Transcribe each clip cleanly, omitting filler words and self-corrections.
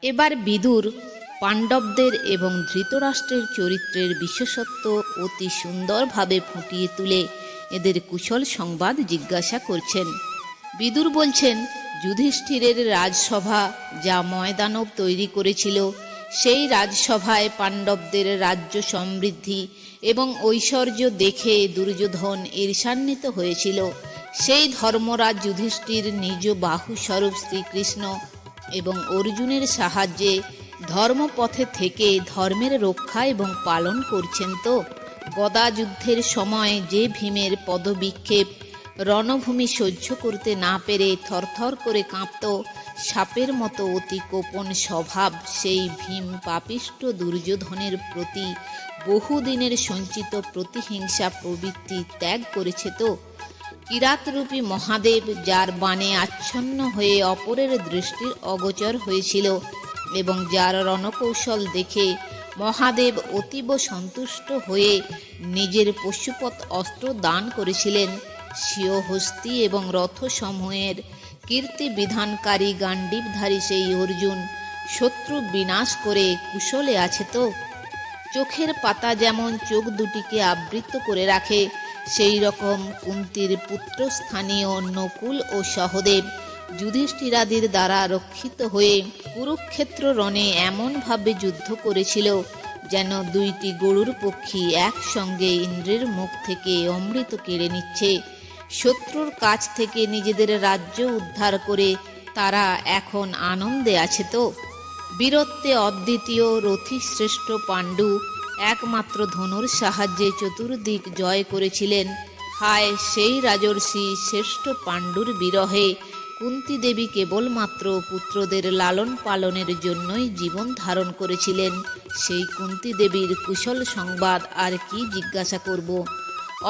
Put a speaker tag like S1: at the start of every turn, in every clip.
S1: এবার বিদুর পাণ্ডবদের এবং ধৃতরাষ্ট্রের চরিত্রের বিশেষত্ব অতি সুন্দরভাবে ফুটিয়ে তুলে এদের কুশল সংবাদ জিজ্ঞাসা করছেন। বিদুর বলছেন, যুধিষ্ঠিরের রাজসভা যা ময়দানব তৈরি করেছিল, সেই রাজসভায় পাণ্ডবদের রাজ্য সমৃদ্ধি এবং ঐশ্বর্য দেখে দুর্যোধন ঈর্ষান্বিত হয়েছিল। সেই ধর্মরাজ যুধিষ্ঠির নিজ বাহুস্বরূপ শ্রীকৃষ্ণ এবং অর্জুনের সাহায্যে ধর্মপথে থেকে ধর্মের রক্ষা এবং পালন করছেন। তো গদা যুদ্ধের সময় যে ভীমের পদবিক্ষেপ রণভূমি সহ্য করতে না পেরে থরথর করে কাঁপত, সাপের মতো অতি গোপন স্বভাব সেই ভীম পাপিষ্ঠ দুর্যোধনের প্রতি বহুদিনের সঞ্চিত প্রতিহিংসা প্রবৃত্তি ত্যাগ করেছে। তো কিরাতরূপী মহাদেব, যার বাণে আচ্ছন্ন হয়ে অপরের দৃষ্টির অগোচর হয়েছিল এবং যার রণকৌশল দেখে মহাদেব অতীব সন্তুষ্ট হয়ে নিজের পশুপত অস্ত্র দান করেছিলেন, স্বীয় হস্তি এবং রথসমূহের কীর্তি বিধানকারী গান্ডীবধারী সেই অর্জুন শত্রু বিনাশ করে কুশলে আছে। তো চোখের পাতা যেমন চোখ দুটিকে আবৃত করে রাখে, সেই রকম কুন্তির পুত্রস্থানীয় নকুল ও সহদেব যুধিষ্ঠিরাদির দ্বারা রক্ষিত হয়ে কুরুক্ষেত্র রণে এমনভাবে যুদ্ধ করেছিল যেন দুইটি গরুর পক্ষী একসঙ্গে ইন্দ্রের মুখ থেকে অমৃত কেড়ে নিচ্ছে। শত্রুর কাছ থেকে নিজেদের রাজ্য উদ্ধার করে তারা এখন আনন্দে আছে। তো বীরত্বে অদ্বিতীয় রথিশ্রেষ্ঠ পাণ্ডু একমাত্র ধনুর সাহায্যে চতুর্দিক জয় করেছিলেন। হায় সেই রাজর্ষি শ্রেষ্ঠ পাণ্ডুর বিরহে কুন্তী দেবী কেবলমাত্র পুত্রদের লালন পালনের জন্যই জীবন ধারণ করেছিলেন। সেই কুন্তী দেবীর কুশল সংবাদ আর কি জিজ্ঞাসা করব।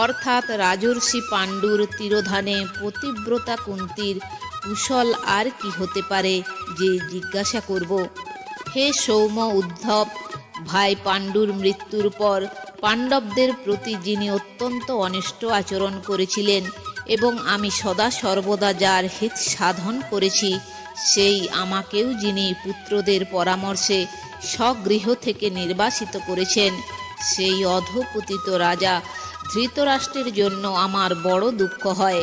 S1: অর্থাৎ রাজর্ষি পাণ্ডুর তিরোধানে পতিব্রতা কুন্তীর কুশল আর কি হতে পারে যে জিজ্ঞাসা করব। হে সৌম উদ্ধব, ভাই পাণ্ডুর মৃত্যুর পর পাণ্ডবদের প্রতি যিনি অত্যন্ত অনিষ্ট আচরণ করেছিলেন এবং আমি সদা সর্বদা যার হিত সাধন করেছি, সেই আমাকেও যিনি পুত্রদের পরামর্শে স্বগৃহ থেকে নির্বাসিত করেছেন, সেই অধঃপতিত রাজা ধৃতরাষ্ট্রের জন্য আমার বড় দুঃখ হয়।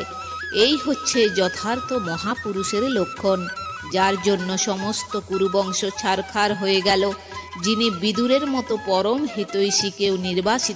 S1: এই হচ্ছে যথার্থ মহাপুরুষের লক্ষণ, যার জন্য সমস্ত কুরুবংশ ছারখার হয়ে গেল, যিনি বিদুরের মতো পরম হিতৈষীকেও নির্বাসিত